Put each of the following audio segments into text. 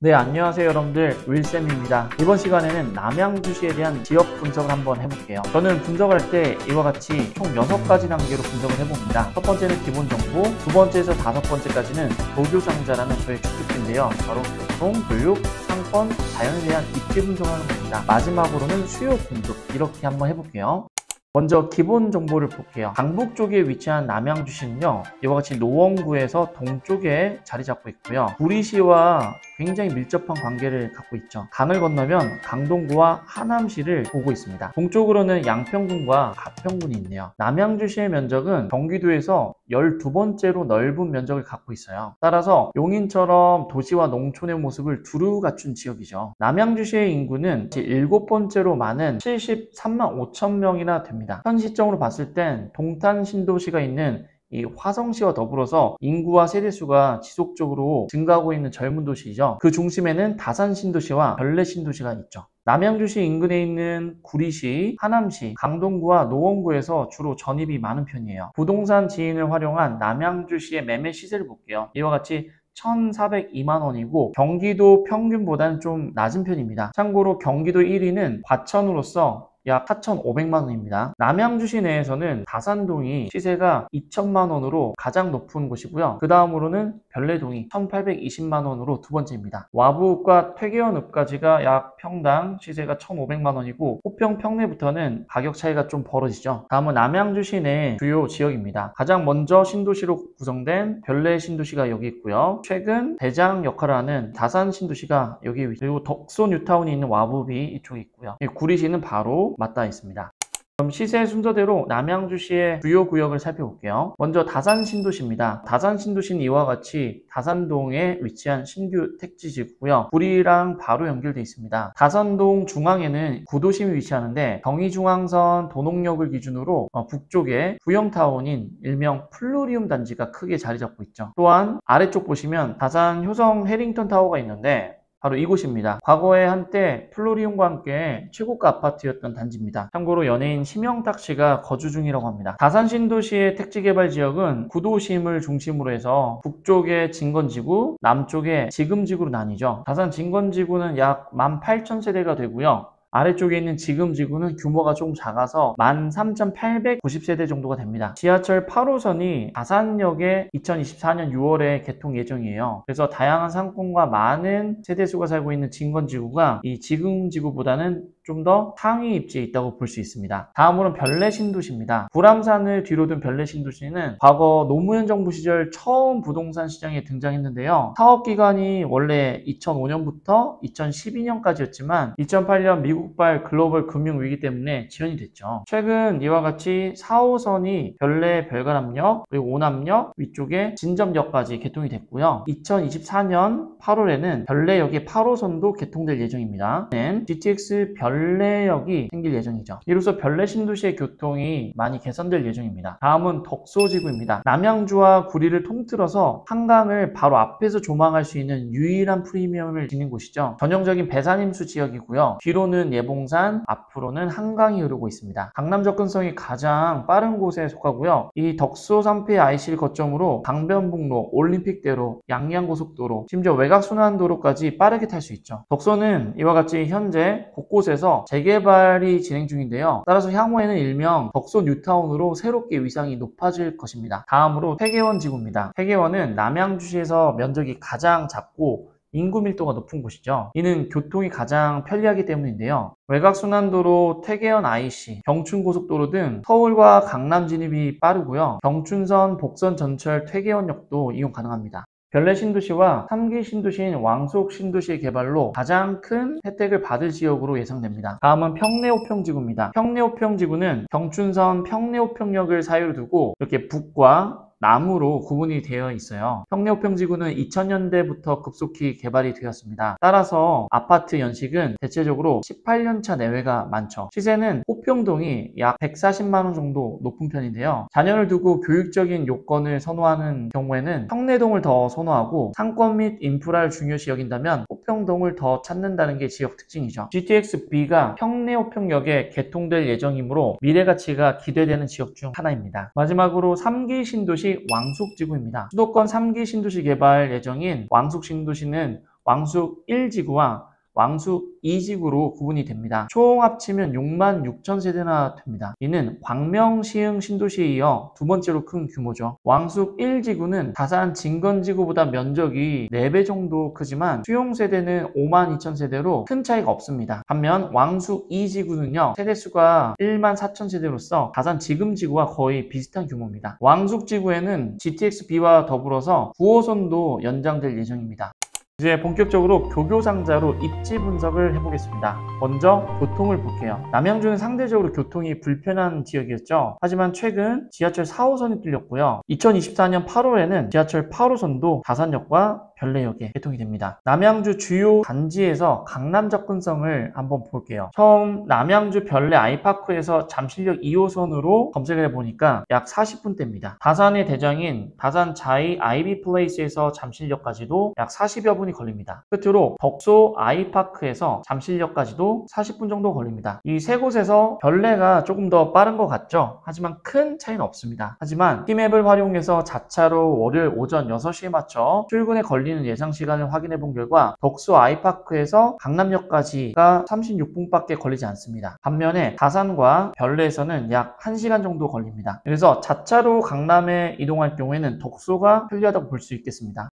네, 안녕하세요 여러분들, 윌쌤입니다. 이번 시간에는 남양주시에 대한 지역 분석을 한번 해볼게요. 저는 분석을 할 때 이와 같이 총 6가지 단계로 분석을 해봅니다. 첫 번째는 기본 정보, 두 번째에서 다섯 번째까지는 도교상자라는 저의 추측인데요. 바로 교통, 교육, 상권, 자연에 대한 입지 분석을 하는 겁니다. 마지막으로는 수요 공급, 이렇게 한번 해볼게요. 먼저 기본 정보를 볼게요. 강북 쪽에 위치한 남양주시는요, 이와 같이 노원구에서 동쪽에 자리 잡고 있고요. 구리시와 굉장히 밀접한 관계를 갖고 있죠. 강을 건너면 강동구와 하남시를 보고 있습니다. 동쪽으로는 양평군과 가평군이 있네요. 남양주시의 면적은 경기도에서 12번째로 넓은 면적을 갖고 있어요. 따라서 용인처럼 도시와 농촌의 모습을 두루 갖춘 지역이죠. 남양주시의 인구는 7번째로 많은 73만 5천 명이나 됩니다. 현 시점으로 봤을 땐 동탄 신도시가 있는 이 화성시와 더불어서 인구와 세대수가 지속적으로 증가하고 있는 젊은 도시이죠. 그 중심에는 다산 신도시와 별내 신도시가 있죠. 남양주시 인근에 있는 구리시, 하남시, 강동구와 노원구에서 주로 전입이 많은 편이에요. 부동산 지인을 활용한 남양주시의 매매 시세를 볼게요. 이와 같이 1,402만 원이고 경기도 평균보다는 좀 낮은 편입니다. 참고로 경기도 1위는 과천으로서 약 4,500만 원입니다. 남양주시 내에서는 다산동이 시세가 2천만 원으로 가장 높은 곳이고요. 그 다음으로는 별내동이 1,820만 원으로 두 번째입니다. 와부읍과 퇴계원읍까지가 약 평당 시세가 1,500만 원이고 호평 평내부터는 가격 차이가 좀 벌어지죠. 다음은 남양주시 내 주요 지역입니다. 가장 먼저 신도시로 구성된 별내 신도시가 여기 있고요. 최근 대장 역할을 하는 다산 신도시가 여기 있고, 그리고 덕소 뉴타운이 있는 와부읍이 이쪽에 있고요. 구리시는 바로 맞닿아 있습니다. 그럼 시세 순서대로 남양주시의 주요 구역을 살펴볼게요. 먼저 다산 신도시입니다. 다산 신도시는 이와 같이 다산동에 위치한 신규 택지지구고요. 구리랑 바로 연결되어 있습니다. 다산동 중앙에는 구도심이 위치하는데 경의중앙선 도농역을 기준으로 북쪽에 구형타운인 일명 플루리움 단지가 크게 자리 잡고 있죠. 또한 아래쪽 보시면 다산 효성 해링턴 타워가 있는데 바로 이곳입니다. 과거에 한때 플로리움과 함께 최고가 아파트였던 단지입니다. 참고로 연예인 심영탁 씨가 거주 중이라고 합니다. 다산 신도시의 택지개발 지역은 구도심을 중심으로 해서 북쪽에 진건지구, 남쪽에 지금지구로 나뉘죠. 다산 진건지구는 약 18,000세대가 되고요. 아래쪽에 있는 지금지구는 규모가 조금 작아서 13,890세대 정도가 됩니다. 지하철 8호선이 다산역에 2024년 6월에 개통 예정이에요. 그래서 다양한 상권과 많은 세대수가 살고 있는 진건지구가 이 지금지구보다는 좀 더 상위 입지에 있다고 볼 수 있습니다. 다음으로는 별내 신도시입니다. 불암산을 뒤로 둔 별내 신도시는 과거 노무현 정부 시절 처음 부동산 시장에 등장했는데요. 사업기간이 원래 2005년부터 2012년까지였지만 2008년 미국발 글로벌 금융위기 때문에 지연이 됐죠. 최근 이와 같이 4호선이 별내 별가람역 그리고 오남역 위쪽에 진접역까지 개통이 됐고요. 2024년 8월에는 별내역의 8호선도 개통될 예정입니다. GTX 별내역이 생길 예정이죠. 이로써 별내 신도시의 교통이 많이 개선될 예정입니다. 다음은 덕소지구입니다. 남양주와 구리를 통틀어서 한강을 바로 앞에서 조망할 수 있는 유일한 프리미엄을 지닌 곳이죠. 전형적인 배산임수 지역이고요. 뒤로는 예봉산, 앞으로는 한강이 흐르고 있습니다. 강남 접근성이 가장 빠른 곳에 속하고요. 이 덕소 3폐 IC를 거점으로 강변북로, 올림픽대로, 양양고속도로, 심지어 외곽순환도로까지 빠르게 탈 수 있죠. 덕소는 이와 같이 현재 곳곳에서 재개발이 진행 중인데요. 따라서 향후에는 일명 덕소 뉴타운으로 새롭게 위상이 높아질 것입니다. 다음으로 퇴계원 지구입니다. 퇴계원은 남양주시에서 면적이 가장 작고 인구 밀도가 높은 곳이죠. 이는 교통이 가장 편리하기 때문인데요. 외곽순환도로, 퇴계원 IC, 경춘고속도로 등 서울과 강남 진입이 빠르고요. 경춘선, 복선 전철, 퇴계원역도 이용 가능합니다. 별내 신도시와 3기 신도시인 왕속 신도시의 개발로 가장 큰 혜택을 받을 지역으로 예상됩니다. 다음은 평내호평지구입니다. 평내호평지구는 경춘선 평내호평역을 사이로 두고 이렇게 북과 남으로 구분이 되어 있어요. 평내호평지구는 2000년대부터 급속히 개발이 되었습니다. 따라서 아파트 연식은 대체적으로 18년차 내외가 많죠. 시세는 호평동이 약 140만 원 정도 높은 편인데요. 자녀를 두고 교육적인 요건을 선호하는 경우에는 평내동을 더 선호하고 상권 및 인프라를 중요시 여긴다면 호평동을 더 찾는다는 게 지역 특징이죠. GTX-B가 평내호평역에 개통될 예정이므로 미래가치가 기대되는 지역 중 하나입니다. 마지막으로 3기 신도시 왕숙지구입니다. 수도권 3기 신도시 개발 예정인 왕숙 신도시는 왕숙 1지구와 왕숙 2지구로 구분이 됩니다. 총 합치면 66,000세대나 됩니다. 이는 광명, 시흥, 신도시에 이어 두 번째로 큰 규모죠. 왕숙 1지구는 다산 진건지구보다 면적이 4배 정도 크지만 수용세대는 52,000세대로 큰 차이가 없습니다. 반면 왕숙 2지구는요, 세대수가 14,000세대로서 다산 지금지구와 거의 비슷한 규모입니다. 왕숙 지구에는 GTX-B와 더불어서 9호선도 연장될 예정입니다. 이제 본격적으로 교교상자로 입지 분석을 해보겠습니다. 먼저 교통을 볼게요. 남양주는 상대적으로 교통이 불편한 지역이었죠. 하지만 최근 지하철 4호선이 뚫렸고요. 2024년 8월에는 지하철 8호선도 다산역과 별내역에 개통이 됩니다. 남양주 주요 단지에서 강남 접근성을 한번 볼게요. 처음 남양주 별내 아이파크에서 잠실역 2호선으로 검색을 해보니까 약 40분대입니다. 다산의 대장인 다산 자이 아이비 플레이스에서 잠실역까지도 약 40여 분이 걸립니다. 끝으로 덕소 아이파크에서 잠실역까지도 40분 정도 걸립니다. 이 세 곳에서 별내가 조금 더 빠른 것 같죠? 하지만 큰 차이는 없습니다. 하지만 티맵을 활용해서 자차로 월요일 오전 6시에 맞춰 출근에 걸리는 예상 시간을 확인해 본 결과 덕소 아이파크에서 강남역까지가 36분밖에 걸리지 않습니다. 반면에 다산과 별내에서는 약 1시간 정도 걸립니다. 그래서 자차로 강남에 이동할 경우에는 덕소가 편리하다고 볼 수 있겠습니다.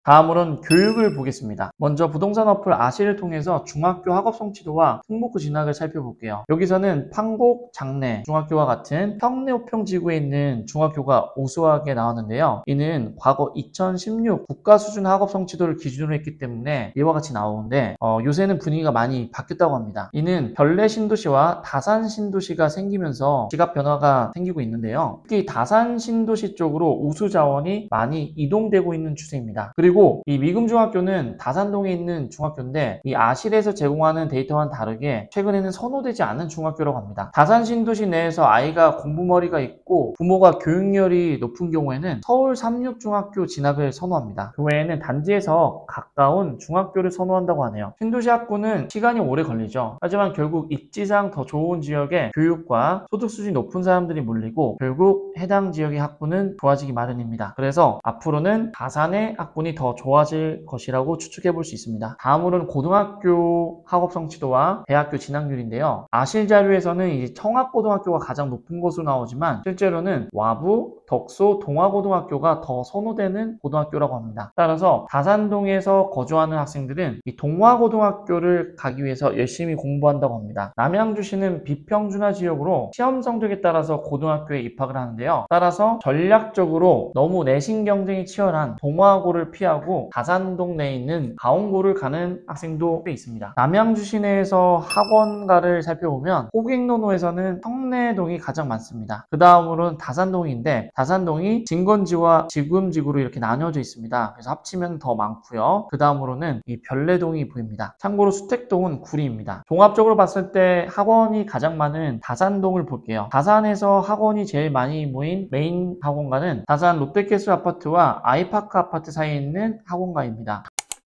다음으로는 교육을 보겠습니다. 먼저 부동산 어플 아시를 통해서 중학교 학업 성취도와 특목고 진학을 살펴볼게요. 여기서는 판곡, 장내 중학교와 같은 평내호평지구에 있는 중학교가 우수하게 나왔는데요. 이는 과거 2016 국가 수준 학업 성취도를 기준으로 했기 때문에 이와 같이 나오는데 요새는 분위기가 많이 바뀌었다고 합니다. 이는 별내 신도시와 다산 신도시가 생기면서 지각 변화가 생기고 있는데요. 특히 다산 신도시 쪽으로 우수 자원이 많이 이동되고 있는 추세입니다. 그리고 이 미금중학교는 다산동에 있는 중학교인데 이 아실에서 제공하는 데이터와는 다르게 최근에는 선호되지 않은 중학교라고 합니다. 다산 신도시 내에서 아이가 공부머리가 있고 부모가 교육열이 높은 경우에는 서울 삼육중학교 진학을 선호합니다. 그 외에는 단지에서 가까운 중학교를 선호한다고 하네요. 신도시 학구는 시간이 오래 걸리죠. 하지만 결국 입지상 더 좋은 지역에 교육과 소득 수준이 높은 사람들이 몰리고 결국 해당 지역의 학구는 좋아지기 마련입니다. 그래서 앞으로는 다산의 학군이 더 좋아질 것이라고 추측해 볼 수 있습니다. 다음으로는 고등학교 학업 성취도와 대학교 진학률인데요. 아실 자료에서는 이 청학고등학교가 가장 높은 것으로 나오지만 실제로는 와부, 덕소, 동화고등학교가 더 선호되는 고등학교라고 합니다. 따라서 다산동에서 거주하는 학생들은 이 동화고등학교를 가기 위해서 열심히 공부한다고 합니다. 남양주시는 비평준화 지역으로 시험 성적에 따라서 고등학교에 입학을 하는데요. 따라서 전략적으로 너무 내신 경쟁이 치열한 동화고를 피하고 다산동 내에 있는 가온고를 가는 학생도 꽤 있습니다. 남양주 시내에서 학원가를 살펴보면 호객노노에서는 성내동이 가장 많습니다. 그 다음으로는 다산동인데 다산동이 진건지와 지금지구로 이렇게 나뉘어져 있습니다. 그래서 합치면 더 많고요. 그 다음으로는 이 별내동이 보입니다. 참고로 수택동은 구리입니다. 종합적으로 봤을 때 학원이 가장 많은 다산동을 볼게요. 다산에서 학원이 제일 많이 모인 메인 학원가는 다산 롯데캐슬 아파트와 아이파크 아파트 사이에 있는 학원가입니다.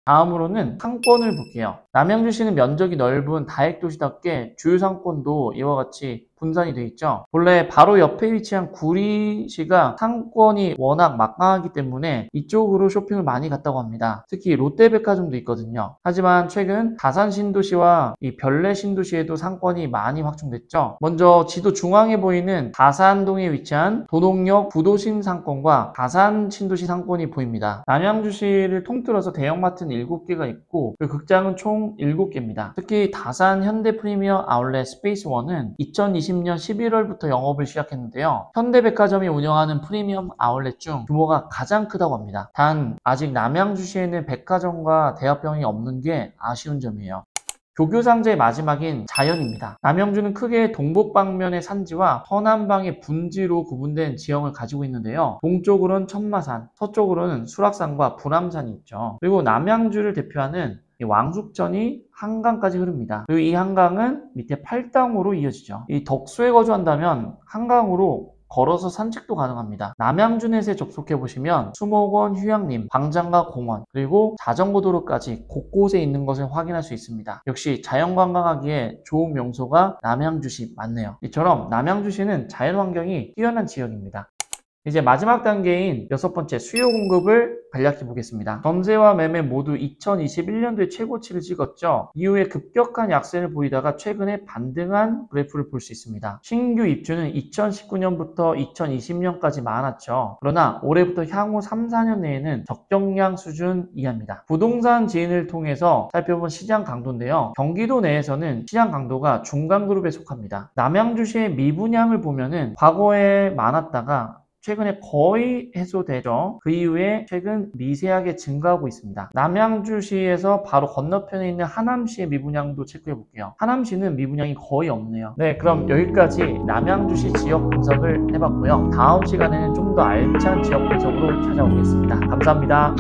다음으로는 상권을 볼게요. 남양주시는 면적이 넓은 다액도시답게 주요 상권도 이와 같이 분산이 되어 있죠. 본래 바로 옆에 위치한 구리시가 상권이 워낙 막강하기 때문에 이쪽으로 쇼핑을 많이 갔다고 합니다. 특히 롯데백화점도 있거든요. 하지만 최근 다산 신도시와 이 별내 신도시에도 상권이 많이 확충됐죠. 먼저 지도 중앙에 보이는 다산동에 위치한 도농역 부도심 상권과 다산 신도시 상권이 보입니다. 남양주시를 통틀어서 대형마트는 7개가 있고 그 극장은 총 7개입니다. 특히 다산 현대 프리미엄 아울렛 스페이스1은 2020년 11월부터 영업을 시작했는데요. 현대백화점이 운영하는 프리미엄 아울렛 중 규모가 가장 크다고 합니다. 단 아직 남양주시에는 백화점과 대학병이 없는 게 아쉬운 점이에요. 교교상자의 마지막인 자연입니다. 남양주는 크게 동북방면의 산지와 서남방의 분지로 구분된 지형을 가지고 있는데요. 동쪽으로는 천마산, 서쪽으로는 수락산과 불암산이 있죠. 그리고 남양주를 대표하는 이 왕숙전이 한강까지 흐릅니다. 그리고 이 한강은 밑에 팔당으로 이어지죠. 이 덕소에 거주한다면 한강으로 걸어서 산책도 가능합니다. 남양주넷에 접속해보시면 수목원, 휴양림, 광장과 공원, 그리고 자전거도로까지 곳곳에 있는 것을 확인할 수 있습니다. 역시 자연관광하기에 좋은 명소가 남양주시 맞네요. 이처럼 남양주시는 자연환경이 뛰어난 지역입니다. 이제 마지막 단계인 6번째 수요 공급을 간략히 보겠습니다. 전세와 매매 모두 2021년도에 최고치를 찍었죠. 이후에 급격한 약세를 보이다가 최근에 반등한 그래프를 볼 수 있습니다. 신규 입주는 2019년부터 2020년까지 많았죠. 그러나 올해부터 향후 3, 4년 내에는 적정량 수준 이하입니다. 부동산 지인을 통해서 살펴본 시장 강도인데요. 경기도 내에서는 시장 강도가 중간 그룹에 속합니다. 남양주시의 미분양을 보면은 과거에 많았다가 최근에 거의 해소되죠. 그 이후에 최근 미세하게 증가하고 있습니다. 남양주시에서 바로 건너편에 있는 하남시의 미분양도 체크해 볼게요. 하남시는 미분양이 거의 없네요. 네, 그럼 여기까지 남양주시 지역 분석을 해봤고요. 다음 시간에는 좀 더 알찬 지역 분석으로 찾아오겠습니다. 감사합니다.